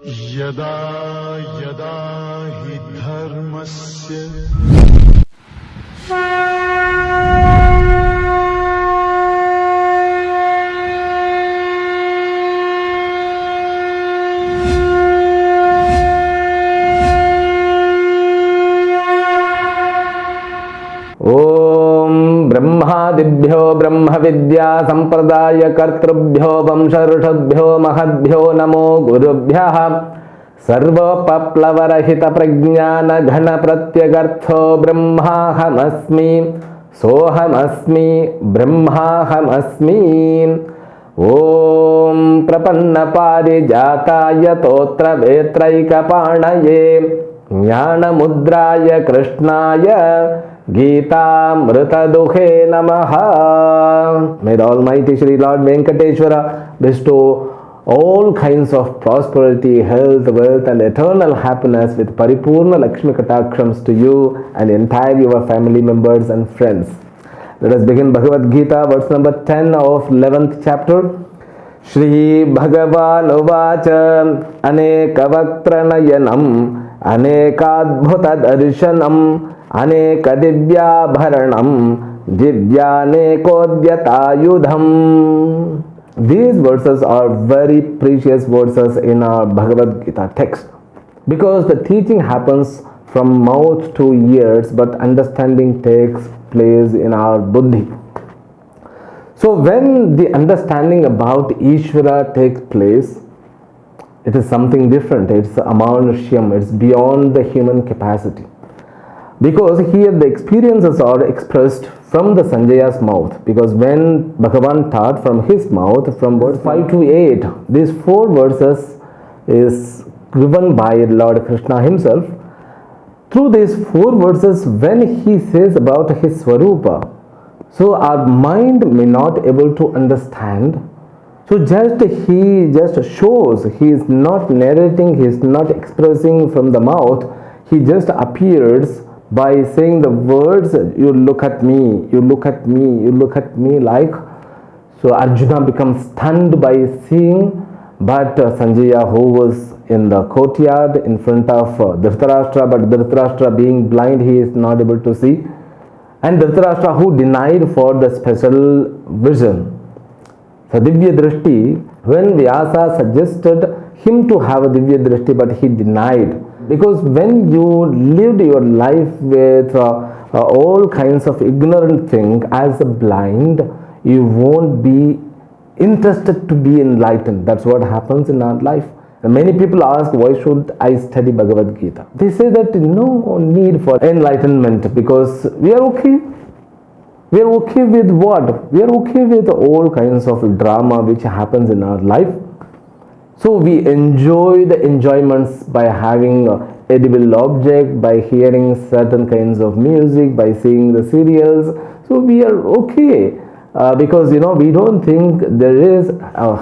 यदा यदा हि धर्मस्य ब्रह्मादिभ्यो ब्रह्मविद्या संप्रदाय कर्तृभ्यो वंशऋषभ्यो महद्भ्यो नमो गुरुभ्यः सर्वोपप्लवरहित प्रज्ञान घन प्रत्यगर्थो ब्रह्माहमस्मि सोहमस्मि ब्रह्माहमस्मि। ओम प्रपन्न पारिजाताय तोत्र वेत्रैकपाणये ज्ञानमुद्राय कृष्णाय गीतामृतदुहे नमः। May the Almighty Shri Lord Venkateshwara bestow all kinds of prosperity, health, wealth and eternal happiness with Paripurna Lakshmi Katakshams to you and entire your family members and friends. Let us begin Bhagavad Gita, verse number 10 of 11th chapter. Shri Bhagavan Uvacha Anekavaktranayam Anekadbhuta Darshanam अनेक दिव्याभरणम दिव्यानेकोद्यतायुधम. These verses are very precious verses in our Bhagavad Gita text because the teaching happens from mouth to ears but understanding takes place in our buddhi. So when the understanding about Ishvara takes place, it is something different. It's amanusham, it's beyond the human capacity. Because here the experiences are expressed from the Sanjaya's mouth. Because when Bhagavan taught from his mouth, from verse 5 to 8, these 4 verses is given by Lord Krishna himself. Through these 4 verses, when he says about his Swarupa, so our mind may not able to understand. So he just shows, he is not narrating, he is not expressing from the mouth, he just appears by saying the words, you look at me, you look at me, you look at me, like. So Arjuna becomes stunned by seeing, but Sanjaya, who was in the courtyard in front of Dhritarashtra, but Dhritarashtra being blind, he is not able to see. And Dhritarashtra, who denied for the special vision. So Divya Drishti, when Vyasa suggested him to have a Divya Drishti, but he denied. Because when you lived your life with all kinds of ignorant things as a blind, you won't be interested to be enlightened. That's what happens in our life. And many people ask, why should I study Bhagavad Gita? They say that no need for enlightenment because we are okay. We are okay with what? We are okay with all kinds of drama which happens in our life. So we enjoy the enjoyments by having edible object, by hearing certain kinds of music, by seeing the serials. So we are okay because we don't think there is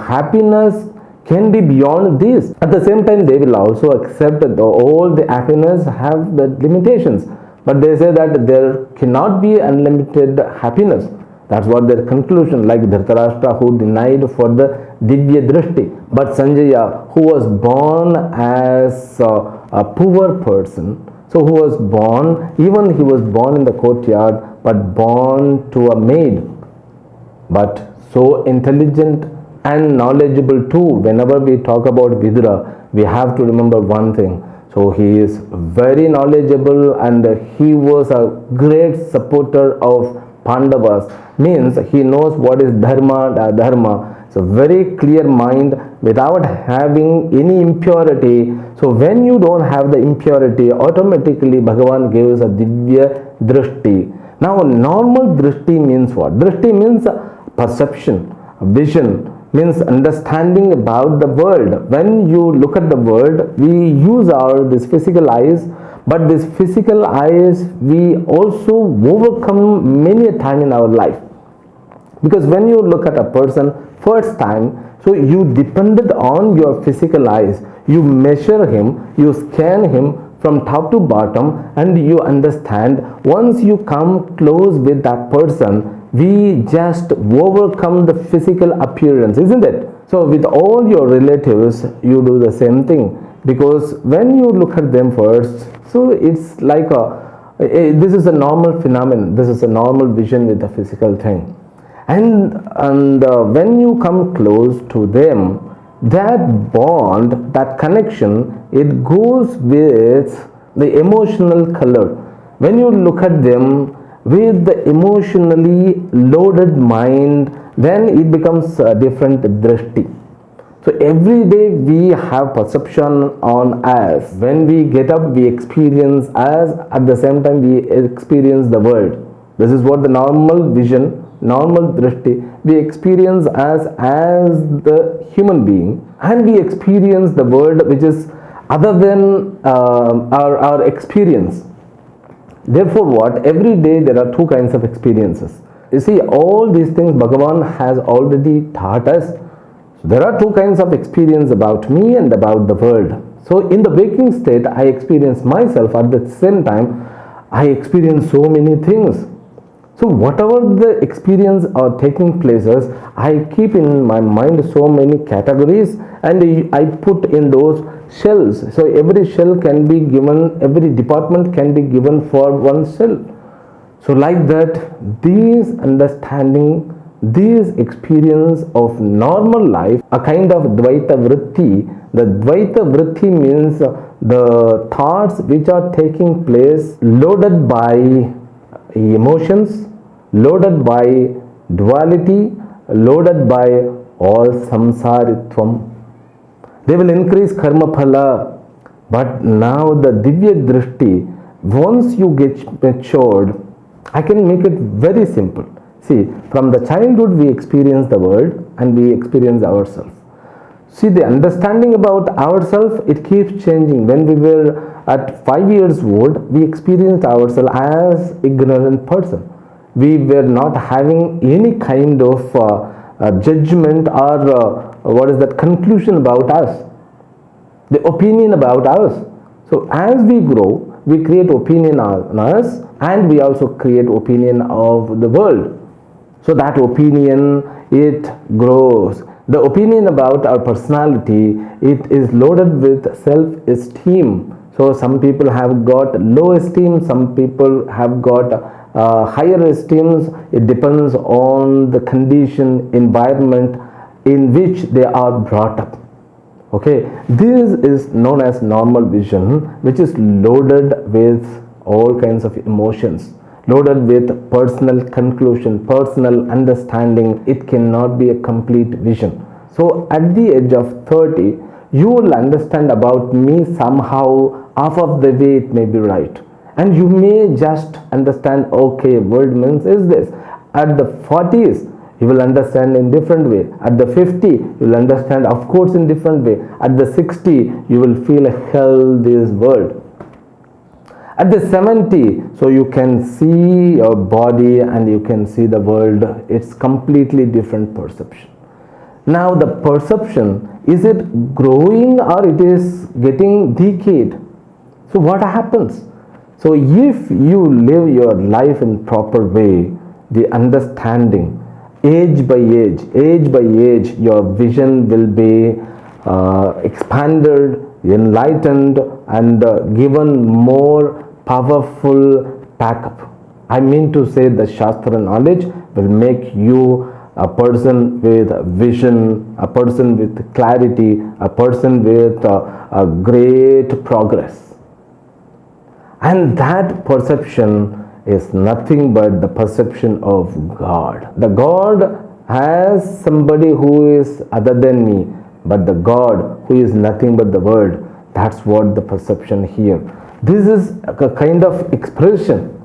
happiness can be beyond this. At the same time, they will also accept that all the happiness have the limitations. But they say that there cannot be unlimited happiness. That's what their conclusion, like Dhritarashtra, who denied for the Divya Drishti. But Sanjaya, who was born as a poor person, so who was born, even he was born in the courtyard, but born to a maid, but so intelligent and knowledgeable too. Whenever we talk about Vidura, we have to remember one thing. So he is very knowledgeable and he was a great supporter of Pandavas, means he knows what is dharma, adharma. So very clear mind without having any impurity. So when you don't have the impurity, automatically Bhagavan gives a Divya Drishti. Now normal Drishti means what? Drishti means perception, vision, means understanding about the world. When you look at the world, we use this physical eyes, but this physical eyes we also overcome many a time in our life. Because when you look at a person first time, so you depended on your physical eyes. You measure him, you scan him from top to bottom and you understand. Once you come close with that person, we just overcome the physical appearance, isn't it? So with all your relatives, you do the same thing. because when you look at them first, so it's like this is a normal phenomenon, this is a normal vision with a physical thing, and when you come close to them, that bond, that connection, it goes with the emotional color. When you look at them with the emotionally loaded mind, then it becomes a different drishti. So every day we have perception on us. When we get up, we experience us. At the same time, we experience the world. This is what the normal vision, normal drishti. We experience us as the human being, and we experience the world which is other than our experience. Therefore, what? Every day there are two kinds of experiences. You see, all these things Bhagavan has already taught us. So there are two kinds of experience about me and about the world. So in the waking state, I experience myself. At the same time, I experience so many things. So whatever the experience are taking places, I keep in my mind so many categories, and I put in those shells. So every shell can be given, every department can be given for one shell. So like that, these understanding, these experience of normal life, a kind of Dvaita Vritti. The Dvaita Vritti means the thoughts which are taking place loaded by emotions, loaded by duality, loaded by all samsaritvam. They will increase karma phala. But now the Divya Drishti, once you get matured, I can make it very simple. See, from the childhood we experience the world and we experience ourselves. See, the understanding about ourselves, it keeps changing. When we were at 5 years old, we experienced ourselves as ignorant person. We were not having any kind of judgment or what is that conclusion about us, the opinion about us. So as we grow, we create opinion on us, and we also create opinion of the world. So that opinion, it grows. The opinion about our personality, it is loaded with self-esteem. So some people have got low esteem, some people have got higher esteems. It depends on the condition, environment in which they are brought up. Okay, this is known as normal vision, which is loaded with all kinds of emotions, loaded with personal conclusion, personal understanding. It cannot be a complete vision. So at the age of 30, you will understand about me somehow, half of the way it may be right, and you may just understand, okay, world means is this. At the 40s, you will understand in different way. At the 50, you will understand, of course, in different way. At the 60, you will feel hell this world. At the 70, so you can see your body and you can see the world. It's completely different perception. Now the perception, is it growing or it is getting decayed? So what happens? So if you live your life in proper way, the understanding, age by age, your vision will be expanded, enlightened, and given more powerful backup. I mean to say, the Shastra knowledge will make you a person with vision, a person with clarity, a person with a great progress. And that perception is nothing but the perception of God. The God has somebody who is other than me, but the God who is nothing but the Word. That's what the perception here. This is a kind of expression.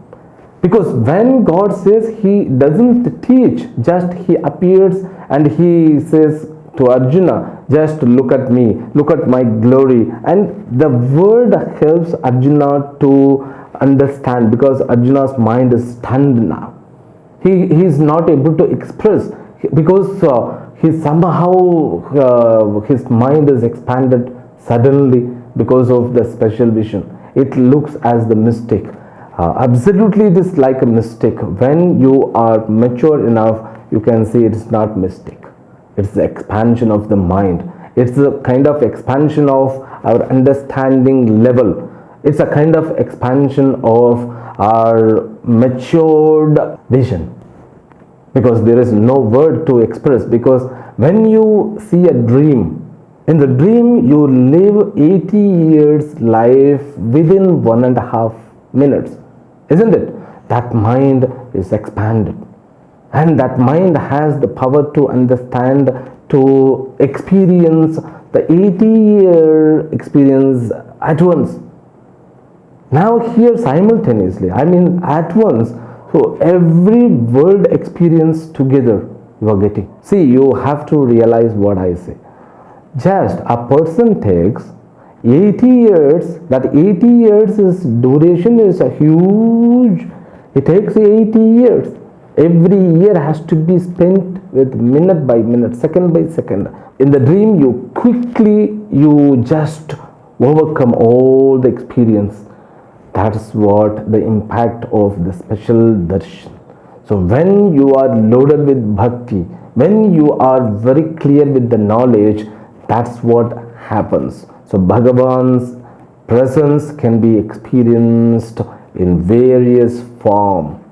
Because when God says, He doesn't teach, just He appears and He says to Arjuna, just look at me, look at my glory. And the word helps Arjuna to understand, because Arjuna's mind is stunned now. He is not able to express, because he somehow his mind is expanded suddenly because of the special vision. It looks as the mystic. Absolutely, it is like a mystic. When you are mature enough, you can see it is not mystic. It's the expansion of the mind. It's a kind of expansion of our understanding level. It's a kind of expansion of our matured vision, because there is no word to express. Because when you see a dream, in the dream you live 80 years life within 1.5 minutes, isn't it? That mind is expanded, and that mind has the power to understand, to experience the 80-year experience at once. Now here simultaneously, at once, so every world experience together you are getting. See, you have to realize what I say. Just a person takes 80 years, that 80 years is duration is a huge, it takes 80 years. Every year has to be spent with minute by minute, second by second. In the dream you just overcome all the experience. That's what the impact of the special darshan. So when you are loaded with bhakti, when you are very clear with the knowledge, that's what happens. So Bhagavan's presence can be experienced in various form.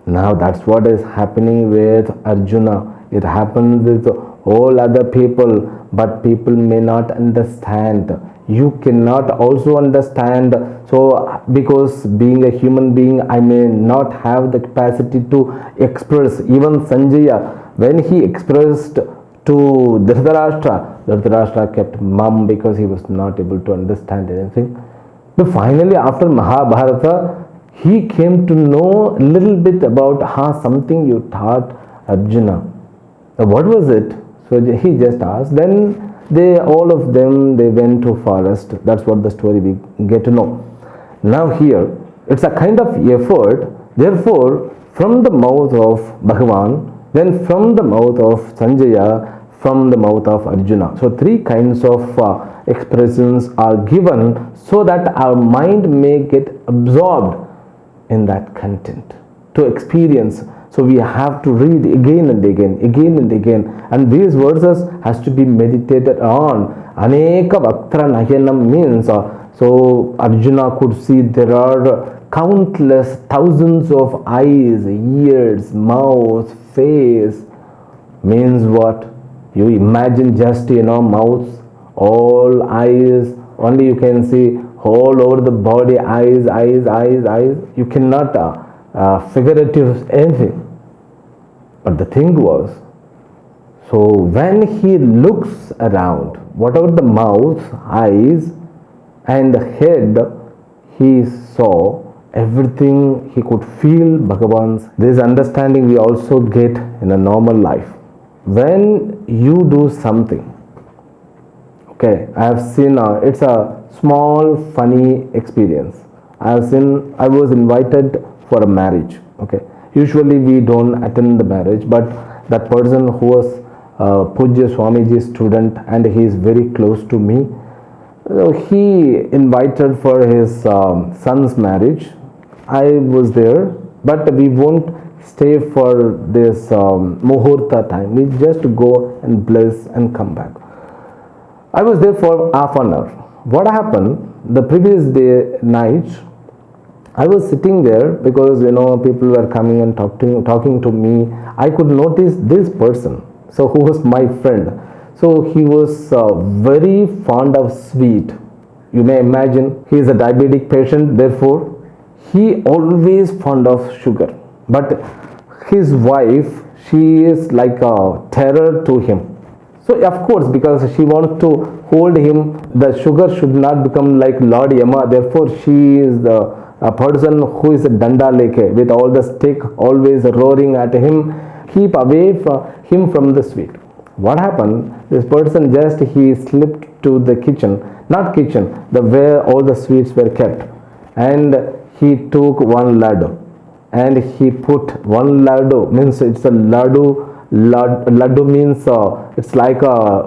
Now that's what is happening with Arjuna. It happens with all other people, but people may not understand. You cannot also understand. So because being a human being, I may not have the capacity to express. Even Sanjaya, when he expressed to Dhritarashtra kept mum because he was not able to understand anything. But finally, after Mahabharata, he came to know a little bit about something you taught Arjuna. What was it? So he just asked. Then all of them went to forest. That's what the story we get to know. Now here, it's a kind of effort. Therefore, from the mouth of Bhagavan, then from the mouth of Sanjaya, from the mouth of Arjuna. So three kinds of expressions are given so that our mind may get absorbed in that content to experience. So we have to read again and again, and these verses has to be meditated on. Aneka Vaktra Nayanam means so Arjuna could see there are countless thousands of eyes, ears, mouth, face. Means what? You imagine just mouths, all eyes, only you can see all over the body, eyes. You cannot figurative anything. But the thing was, so when he looks around, whatever the mouth, eyes and the head, he saw everything. He could feel Bhagavan's. This understanding we also get in a normal life. When you do something, okay, I have seen, it's a small funny experience. I was invited for a marriage, okay. Usually we don't attend the marriage, but that person who was Pujya Swamiji's student and he is very close to me, he invited for his son's marriage. I was there, but we won't stay for this muhurta time. We just go and bless and come back. I was there for half an hour. What happened? The previous day night, I was sitting there because people were coming and talking to me. I could notice this person, so who was my friend. So he was very fond of sweet. You may imagine he is a diabetic patient, therefore he always fond of sugar. But his wife, she is like a terror to him. So of course, because she wants to hold him, the sugar should not become like Lord Yama. Therefore, she is a person who is a danda leke with all the stick always roaring at him. Keep away from him from the sweet. What happened? This person he slipped to the kitchen, not kitchen, where all the sweets were kept, and he took one laddu, and he put one laddu. Means it's a laddu. Laddu means it's like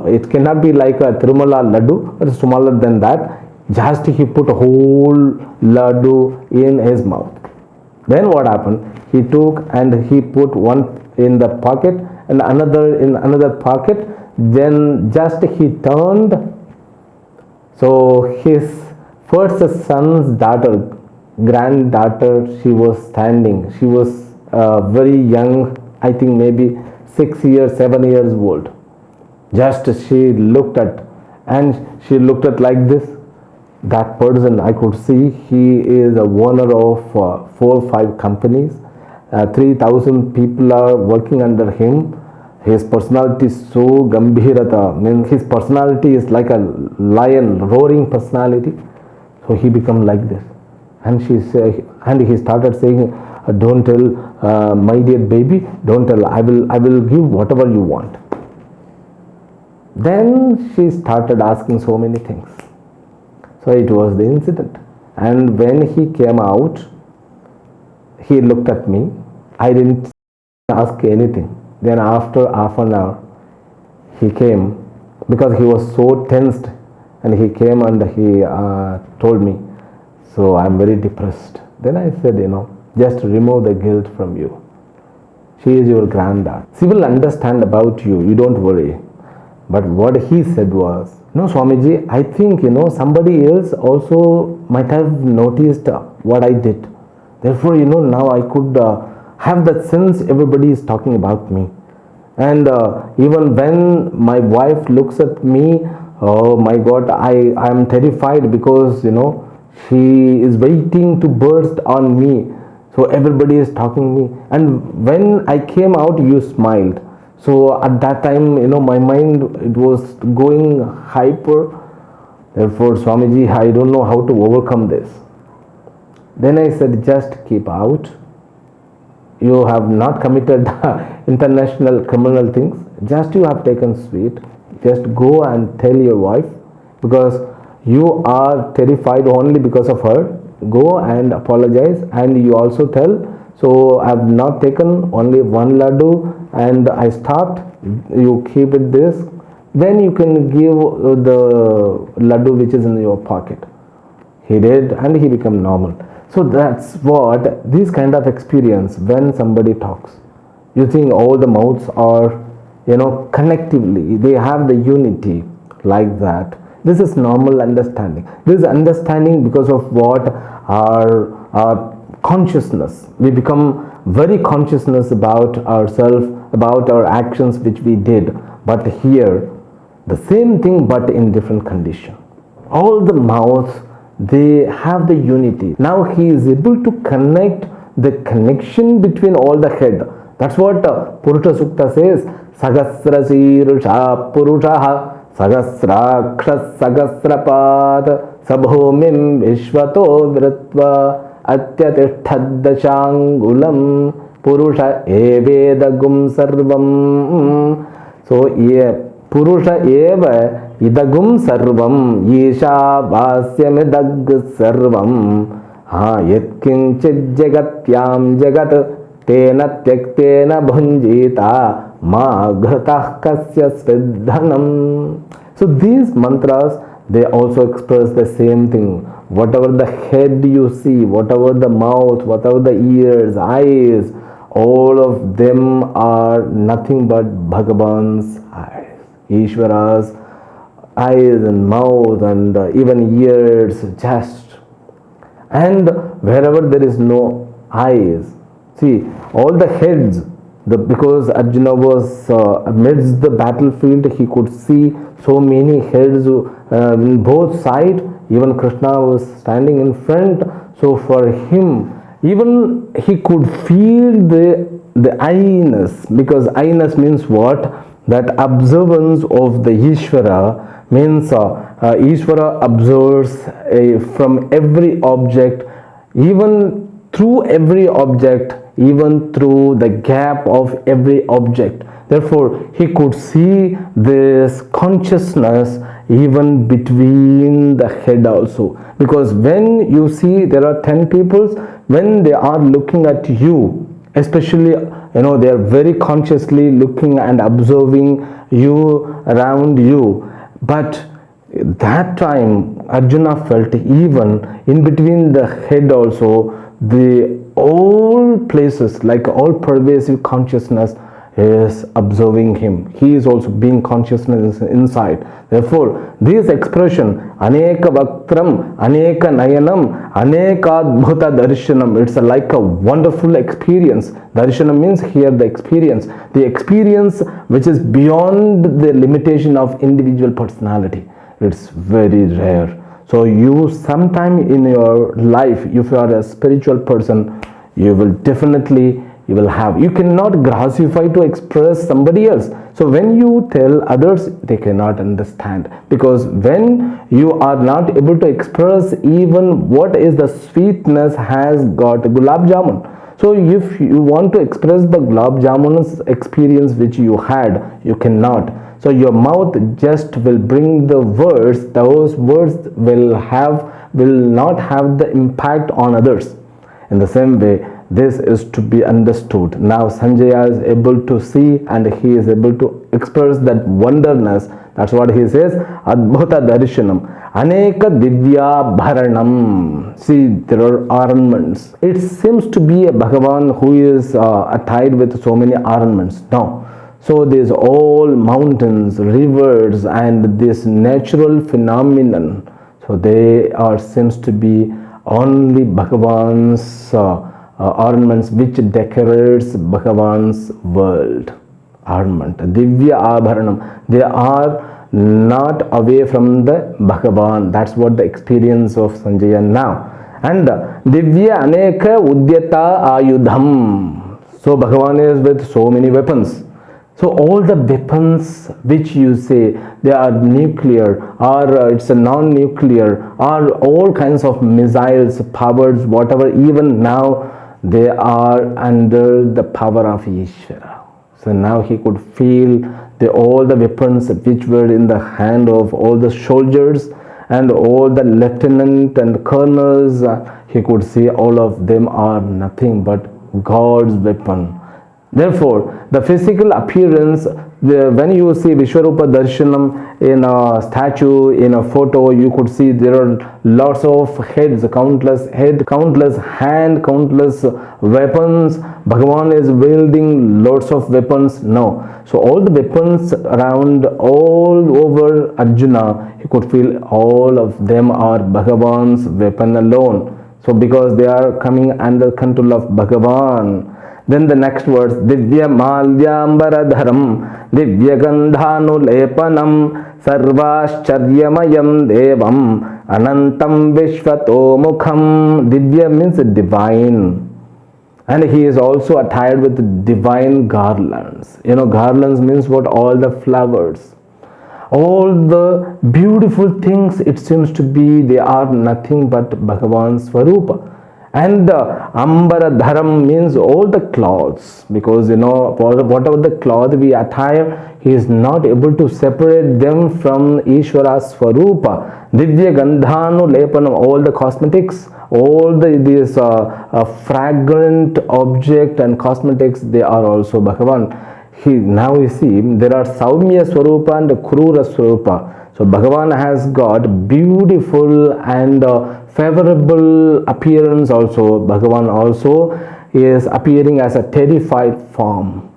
it cannot be like a Tirumala laddu, but it's smaller than that. Just he put a whole laddu in his mouth. Then what happened? He took and he put one in the pocket and another in another pocket. Then just he turned. So his first son's daughter, granddaughter, she was standing. She was very young, I think maybe 6 years, 7 years old. Just she looked at, and she looked at like this. That person, I could see he is a owner of 4 or 5 companies. 3,000 people are working under him. His personality is so gambhirata, means his personality is like a lion, roaring personality. So he become like this, and and he started saying, "Don't tell, my dear baby. Don't tell. I will give whatever you want." Then she started asking so many things. So it was the incident. And when he came out, he looked at me. I didn't ask anything. Then after half an hour, he came because he was so tensed, and he came and he told me, "So I'm very depressed." Then I said, just remove the guilt from you. She is your granddaughter. She will understand about you. You don't worry. But what he said was, "No, Swamiji, I think, somebody else also might have noticed what I did. Therefore, now I could have that sense everybody is talking about me. And even when my wife looks at me, oh my God, I am terrified because, she is waiting to burst on me. So everybody is talking me. And when I came out, you smiled. So at that time, my mind, it was going hyper. Therefore, Swamiji, I don't know how to overcome this." Then I said, "Just keep out. You have not committed international criminal things. Just you have taken sweet. Just go and tell your wife, because you are terrified only because of her. Go and apologize, and you also tell, so I have not taken only one laddu and I stopped. You keep it this. Then you can give the laddu which is in your pocket." He did, and he became normal. So that's what this kind of experience, when somebody talks, you think all the mouths are, connectively, they have the unity like that. This is normal understanding. This is understanding because of what our consciousness. We become very consciousness about ourselves, about our actions which we did. But here, the same thing but in different condition. All the mouths, they have the unity. Now he is able to connect the connection between all the head. That's what Purusha Sukta says. Sagasra Sirusha Purusha Sagasrakshas Sagasrapad Sabhomim Vishvato Vritva Atyatishthadashangulam Purusha Evedagum Sarvam. So, Purusha Eva Idagum Sarvam Yesha Vasyamidag Sarvam Yatkinchid Jagatyam Jagat Tena Tyaktena Bhunjita Ma Ghatah Kasya Svidhanam. So these mantras, they also express the same thing. Whatever the head you see, whatever the mouth, whatever the ears, eyes, all of them are nothing but Bhagavan's eyes. Ishvara's eyes and mouth and even ears, just. And wherever there is no eyes, see, all the heads, because Arjuna was amidst the battlefield, he could see so many heads in both sides. Even Krishna was standing in front. So for him, even he could feel the I-ness, because I-ness means what? That observance of the Ishvara means Ishvara observes from every object, even through every object, even through the gap of every object. Therefore, he could see this consciousness even between the head also. Because when you see there are 10 peoples, when they are looking at you, especially, they are very consciously looking and observing you around you. But that time, Arjuna felt even in between the head also, the all places, like all pervasive consciousness, he is observing him. He is also being consciousness inside. Therefore, this expression, Aneka Vaktram, Aneka Nayanam, Anekadbhuta Darshanam, it's like a wonderful experience. Darshanam means here the experience which is beyond the limitation of individual personality. It's very rare. So you sometime in your life, if you are a spiritual person, you will definitely you cannot grassify to express somebody else. So when you tell others, they cannot understand, because when you are not able to express even what is the sweetness has got gulab jamun. So if you want to express the gulab jamun's experience which you had, you cannot. So your mouth just will bring the words, those words will not have the impact on others. In the same way, this is to be understood. Now Sanjaya is able to see and he is able to express that wonderness. That's what he says, Adbhuta Darshanam, Aneka Divya Bharanam. See, there are ornaments. It seems to be a Bhagavan who is attired with so many ornaments. No. So there's all mountains, rivers, and this natural phenomenon. So they seems to be only Bhagavan's ornaments which decorates Bhagavan's world. Ornament, Divya Abharanam. They are not away from the Bhagavan. That's what the experience of Sanjaya now. And Divya Aneka Udyata Ayudham. So Bhagavan is with so many weapons. So all the weapons which you say, they are nuclear or it's a non-nuclear or all kinds of missiles, powers, whatever, even now they are under the power of Ishvara. So now he could feel all the weapons which were in the hand of all the soldiers and all the lieutenant and colonels. He could see all of them are nothing but God's weapon. Therefore, the physical appearance, when you see Vishwarupa Darshanam in a statue, in a photo, you could see there are lots of heads, countless hand, countless weapons. Bhagavan is wielding lots of weapons. No. So all the weapons around, all over Arjuna, he could feel all of them are Bhagavan's weapon alone. So because they are coming under control of Bhagavan. Then the next words, Divya Malyambaradharam, Divya Gandhanu Lepanam, Sarvascharyamayam Devam, Anantam Vishvato Mukham. Divya means divine. And he is also attired with divine garlands. You know, garlands means what? All the flowers. All the beautiful things, it seems to be, they are nothing but Bhagavan's Swarupa. And Ambara Dharam means all the clothes, because you know, whatever the cloth we attire, he is not able to separate them from Ishvara's Swarupa. Divya Gandhanu Lepanam, all the cosmetics, all these fragrant object and cosmetics, they are also Bhagavan. Now we see there are Saumya Swarupa and Krura Swarupa. So Bhagavan has got beautiful and favorable appearance also. Bhagavan also is appearing as a terrified form.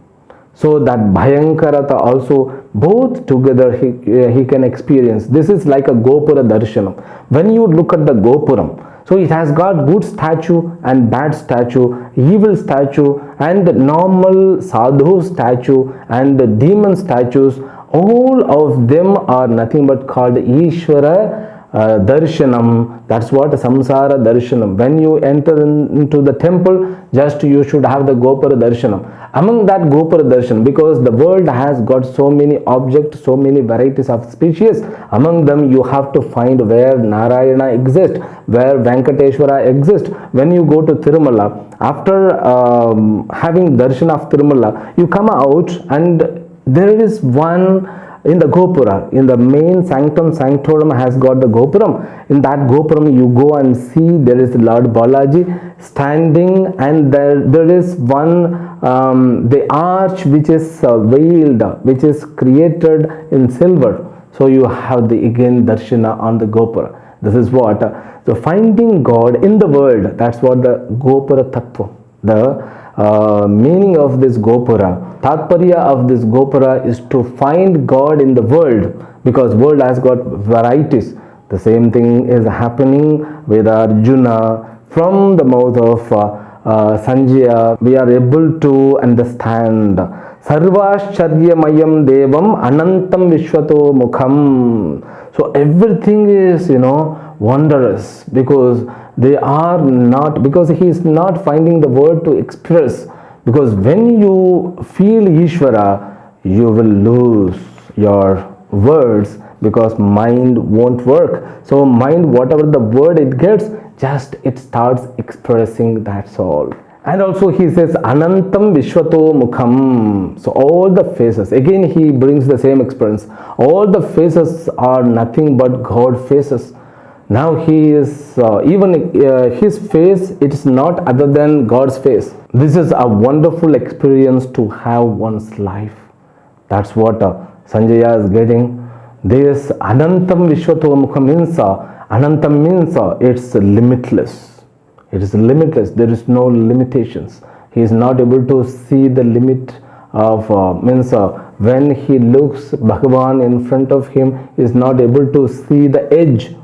So that Bhayankarata also, both together he can experience. This is like a Gopura Darshanam. When you look at the Gopuram, so it has got good statue and bad statue, evil statue and normal sadhu statue and demon statues. All of them are nothing but called Ishvara Darshanam. That's what Samsara Darshanam. When you enter into the temple, just you should have the Gopura Darshanam. Among that Gopura Darshan, because the world has got so many objects, so many varieties of species, among them you have to find where Narayana exists, where Venkateshwara exists. When you go to Tirumala, after having darshan of Tirumala, you come out and there is one in the Gopura, in the main sanctum sanctorum has got the Gopuram. In that Gopuram you go and see there is Lord Balaji standing, and there is one the arch which is veiled, which is created in silver. So you have the again darshana on the Gopura. This is what so finding God in the world. That's what the Gopura Tattva, the meaning of this Gopura, Tatparya of this Gopura is to find God in the world, because world has got varieties. The same thing is happening with Arjuna. From the mouth of Sanjaya, we are able to understand Sarvashcharyamayam Devam Anantam Vishwato Mukham. So everything is, wondrous, because they are not, because he is not finding the word to express. Because when you feel Ishvara, you will lose your words, because mind won't work. So mind, whatever the word it gets, just it starts expressing, that's all. And also he says Anantam Vishwato Mukham. So all the faces, again he brings the same experience. All the faces are nothing but God faces. Now he is, even his face, it is not other than God's face. This is a wonderful experience to have one's life. That's what Sanjaya is getting. This Anantam Vishwato Mukham means, Anantam means it's limitless. It is limitless. There is no limitations. He is not able to see the limit of, when he looks Bhagavan in front of him, he is not able to see the edge,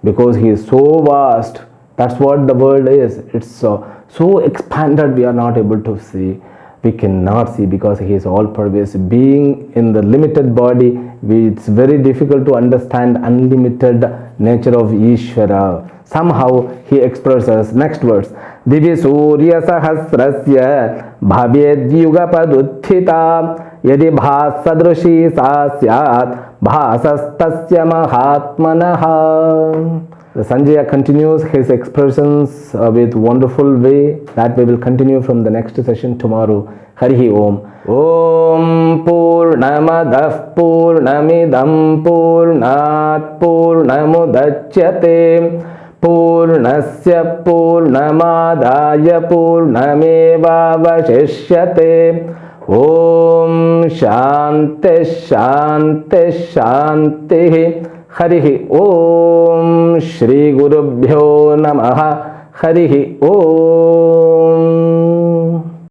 because he is so vast. That's what the world is. It's so expanded, we are not able to see. We cannot see, because he is all pervasive. Being in the limited body, it's very difficult to understand unlimited nature of Ishvara. Somehow he expresses, next verse, Divi Surya Sahasrasya Bhavyed Yugapaduthita Yadi Bhasadrushi Sasyat Bhasastasya Mahatmanaha. The Sanjaya continues his expressions with wonderful way. That we will continue from the next session tomorrow. Harihi Om. Om Purnamadah Purnamidam Purnat Purnamudachyate Purnasya Purnamadaya Purnamevavashishyate. Om Shanti Shanti Shanti. Harihi Om. Shri Gurubhyo Namaha. Harihi Om.